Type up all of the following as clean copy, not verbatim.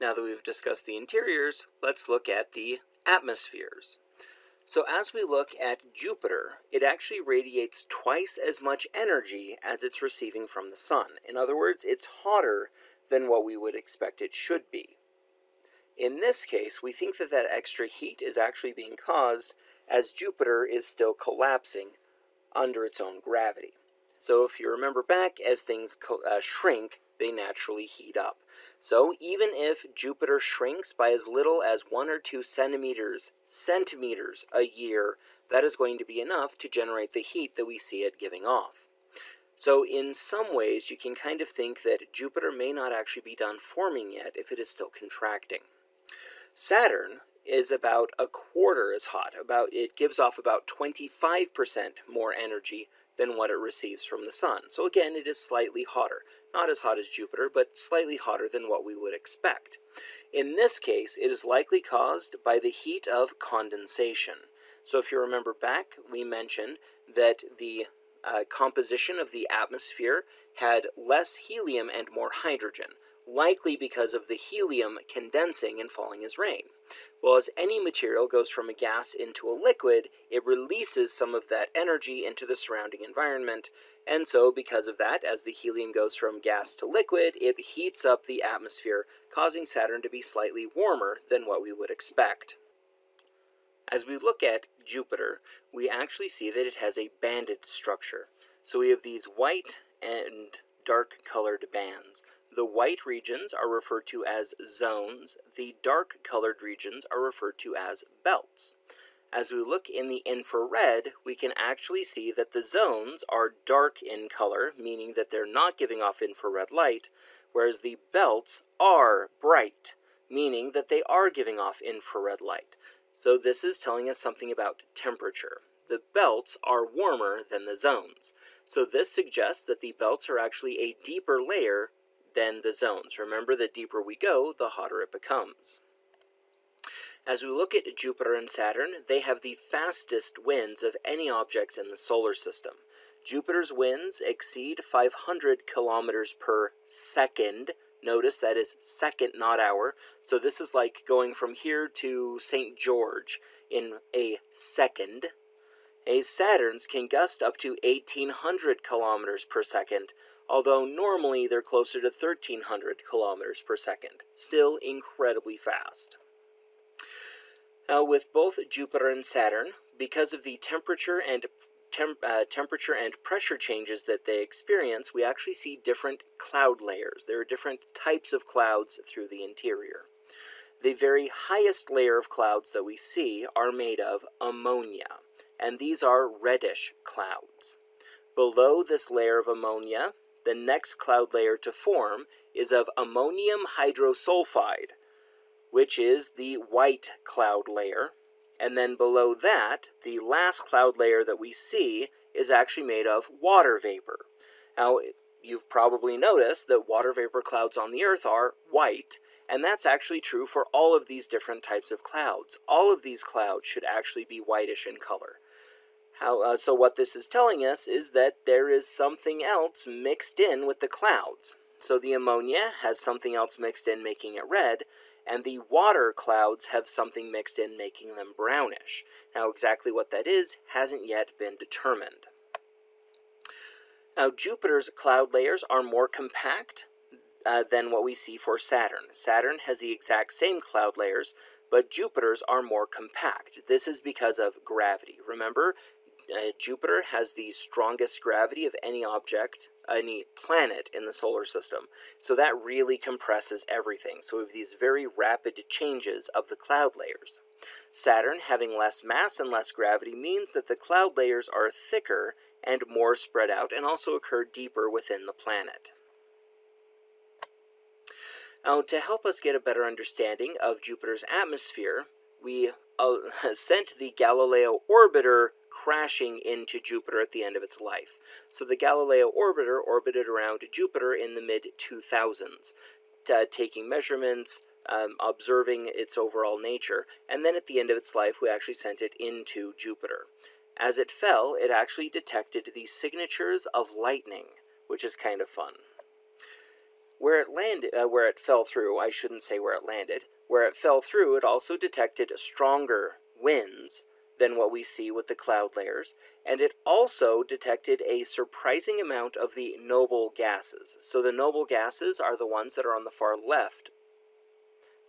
Now that we've discussed the interiors, let's look at the atmospheres. So as we look at Jupiter, it actually radiates twice as much energy as it's receiving from the Sun. In other words, it's hotter than what we would expect it should be. In this case, we think that that extra heat is actually being caused as Jupiter is still collapsing under its own gravity. So if you remember back, as things shrink, they naturally heat up. So even if Jupiter shrinks by as little as 1 or 2 centimeters a year, that is going to be enough to generate the heat that we see it giving off. So in some ways, you can kind of think that Jupiter may not actually be done forming yet if it is still contracting. Saturn is about a quarter as hot. It gives off about 25% more energy than what it receives from the Sun. So again, it is slightly hotter. Not as hot as Jupiter, but slightly hotter than what we would expect. In this case, it is likely caused by the heat of condensation. So if you remember back, we mentioned that the composition of the atmosphere had less helium and more hydrogen, likely because of the helium condensing and falling as rain. Well, as any material goes from a gas into a liquid, it releases some of that energy into the surrounding environment, and so because of that, as the helium goes from gas to liquid, it heats up the atmosphere, causing Saturn to be slightly warmer than what we would expect. As we look at Jupiter, we actually see that it has a banded structure. So we have these white and dark colored bands. The white regions are referred to as zones. The dark colored regions are referred to as belts. As we look in the infrared, we can actually see that the zones are dark in color, meaning that they're not giving off infrared light, whereas the belts are bright, meaning that they are giving off infrared light. So this is telling us something about temperature. The belts are warmer than the zones. So this suggests that the belts are actually a deeper layer than the zones. Remember, the deeper we go, the hotter it becomes. As we look at Jupiter and Saturn, they have the fastest winds of any objects in the solar system. Jupiter's winds exceed 500 kilometers per second. Notice that is second, not hour. So this is like going from here to St. George in a second. Saturn's can gust up to 1,800 kilometers per second, although normally they're closer to 1,300 kilometers per second. Still incredibly fast. Now, with both Jupiter and Saturn, because of the temperature and pressure changes that they experience, we actually see different cloud layers. There are different types of clouds through the interior. The very highest layer of clouds that we see are made of ammonia, and these are reddish clouds. Below this layer of ammonia, the next cloud layer to form is of ammonium hydrosulfide, which is the white cloud layer. And then below that, the last cloud layer that we see is actually made of water vapor. Now, you've probably noticed that water vapor clouds on the Earth are white, and that's actually true for all of these different types of clouds. All of these clouds should actually be whitish in color. So what this is telling us is that there is something else mixed in with the clouds. So the ammonia has something else mixed in, making it red, and the water clouds have something mixed in, making them brownish. Now, exactly what that is hasn't yet been determined. Now, Jupiter's cloud layers are more compact than what we see for Saturn. Saturn has the exact same cloud layers, but Jupiter's are more compact. This is because of gravity. Remember, Jupiter has the strongest gravity of any object, any planet in the solar system. So that really compresses everything. So we have these very rapid changes of the cloud layers. Saturn, having less mass and less gravity, means that the cloud layers are thicker and more spread out, and also occur deeper within the planet. Now, to help us get a better understanding of Jupiter's atmosphere, we sent the Galileo orbiter crashing into Jupiter at the end of its life. So the Galileo orbiter orbited around Jupiter in the mid-2000s, taking measurements, observing its overall nature, and then at the end of its life we actually sent it into Jupiter. As it fell, it actually detected the signatures of lightning, which is kind of fun. where it fell through, I shouldn't say where it landed. Where it fell through, it also detected stronger winds than what we see with the cloud layers, and it also detected a surprising amount of the noble gases. So the noble gases are the ones that are on the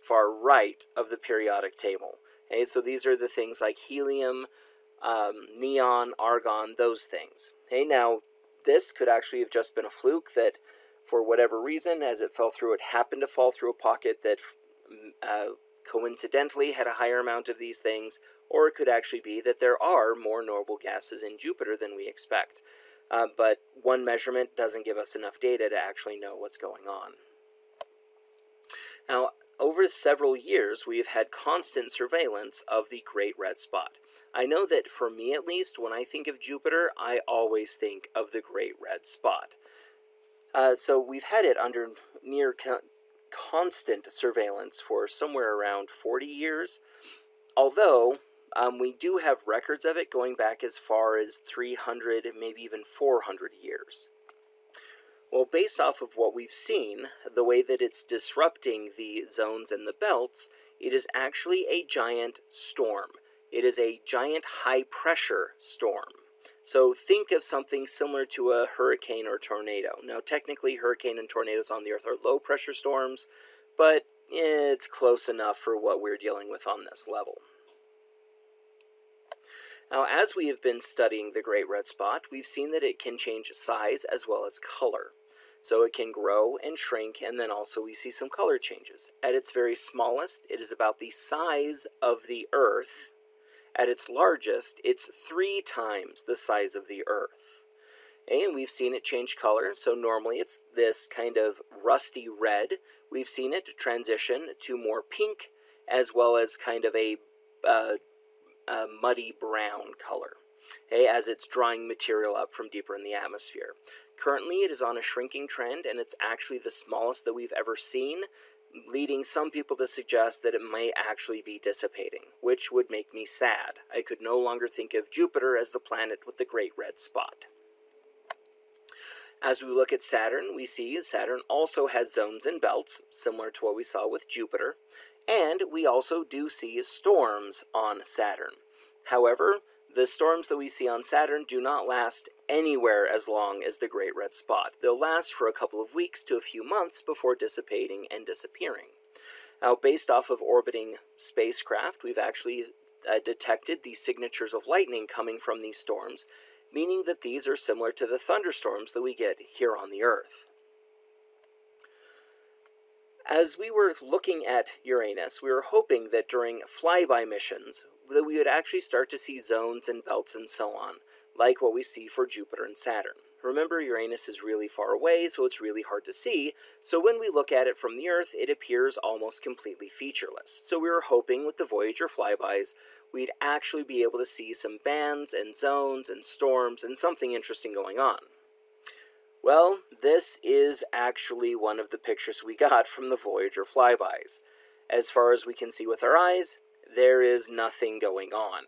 far right of the periodic table. Okay, so these are the things like helium, neon, argon, those things. Okay, now this could actually have just been a fluke that, for whatever reason, as it fell through, it happened to fall through a pocket that coincidentally had a higher amount of these things, or it could actually be that there are more noble gases in Jupiter than we expect. But one measurement doesn't give us enough data to actually know what's going on. Now, over several years, we have had constant surveillance of the Great Red Spot. I know that for me at least, when I think of Jupiter, I always think of the Great Red Spot. So we've had it under near constant surveillance for somewhere around 40 years, although we do have records of it going back as far as 300, maybe even 400 years. Well, based off of what we've seen, the way that it's disrupting the zones and the belts, it is actually a giant storm. It is a giant high-pressure storm. So think of something similar to a hurricane or tornado. Now, technically, hurricane and tornadoes on the Earth are low-pressure storms, but it's close enough for what we're dealing with on this level. Now, as we have been studying the Great Red Spot, we've seen that it can change size as well as color. So it can grow and shrink, and then also we see some color changes. At its very smallest, it is about the size of the Earth. At its largest, it's 3 times the size of the Earth. And we've seen it change color, so normally it's this kind of rusty red. We've seen it transition to more pink, as well as kind of a muddy brown color, as it's drawing material up from deeper in the atmosphere. Currently, it is on a shrinking trend, and it's actually the smallest that we've ever seen, leading some people to suggest that it may actually be dissipating, which would make me sad. I could no longer think of Jupiter as the planet with the Great Red Spot. As we look at Saturn, we see Saturn also has zones and belts, similar to what we saw with Jupiter, and we also do see storms on Saturn. However, the storms that we see on Saturn do not last anywhere as long as the Great Red Spot. They'll last for a couple of weeks to a few months before dissipating and disappearing. Now, based off of orbiting spacecraft, we've actually detected the signatures of lightning coming from these storms, meaning that these are similar to the thunderstorms that we get here on the Earth. As we were looking at Uranus, we were hoping that during flyby missions, that we would actually start to see zones and belts and so on, like what we see for Jupiter and Saturn. Remember, Uranus is really far away, so it's really hard to see, so when we look at it from the Earth, it appears almost completely featureless. So we were hoping with the Voyager flybys, we'd actually be able to see some bands and zones and storms and something interesting going on. Well, this is actually one of the pictures we got from the Voyager flybys. As far as we can see with our eyes, there is nothing going on.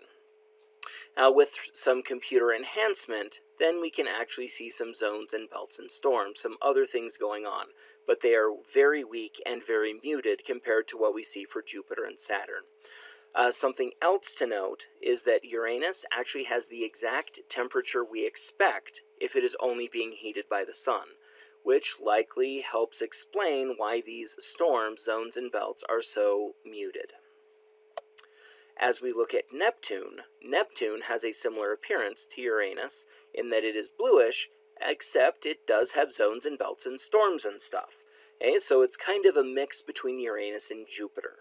Now, with some computer enhancement, then we can actually see some zones and belts and storms, some other things going on, but they are very weak and very muted compared to what we see for Jupiter and Saturn. Something else to note is that Uranus actually has the exact temperature we expect if it is only being heated by the sun, which likely helps explain why these storms, zones, and belts are so muted. As we look at Neptune, Neptune has a similar appearance to Uranus in that it is bluish, except it does have zones and belts and storms and stuff. So it's kind of a mix between Uranus and Jupiter.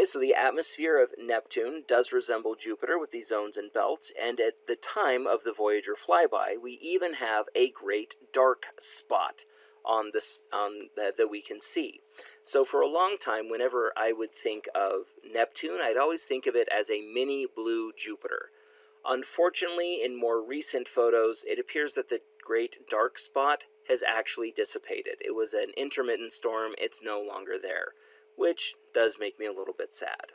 So the atmosphere of Neptune does resemble Jupiter with these zones and belts, and at the time of the Voyager flyby, we even have a great dark spot on this that we can see. So for a long time, whenever I would think of Neptune, I'd always think of it as a mini blue Jupiter. Unfortunately, in more recent photos, it appears that the great dark spot has actually dissipated. It was an intermittent storm, it's no longer there, which does make me a little bit sad.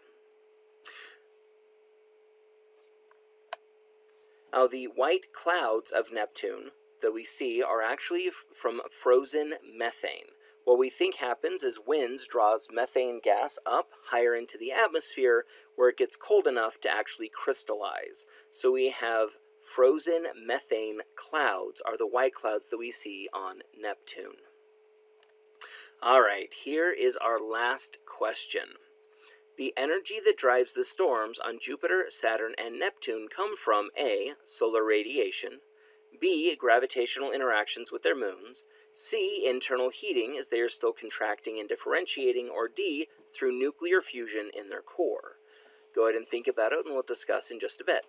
Now, the white clouds of Neptune that we see are actually from frozen methane, What we think happens is winds draws methane gas up higher into the atmosphere where it gets cold enough to actually crystallize. So we have frozen methane clouds are the white clouds that we see on Neptune. All right, here is our last question. The energy that drives the storms on Jupiter, Saturn, and Neptune come from A. Solar radiation, B. Gravitational interactions with their moons, C. Internal heating as they are still contracting and differentiating, or D. Through nuclear fusion in their core. Go ahead and think about it and we'll discuss in just a bit.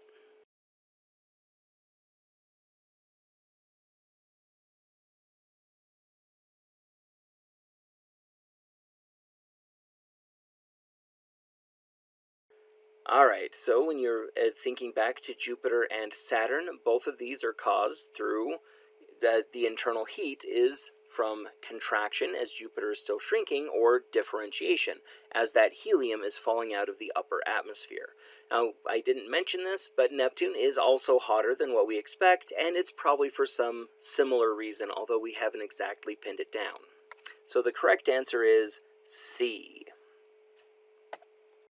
Alright, so when you're thinking back to Jupiter and Saturn, both of these are caused through the internal heat is from contraction as Jupiter is still shrinking, or differentiation as that helium is falling out of the upper atmosphere. Now, I didn't mention this, but Neptune is also hotter than what we expect, and it's probably for some similar reason, although we haven't exactly pinned it down. So the correct answer is C.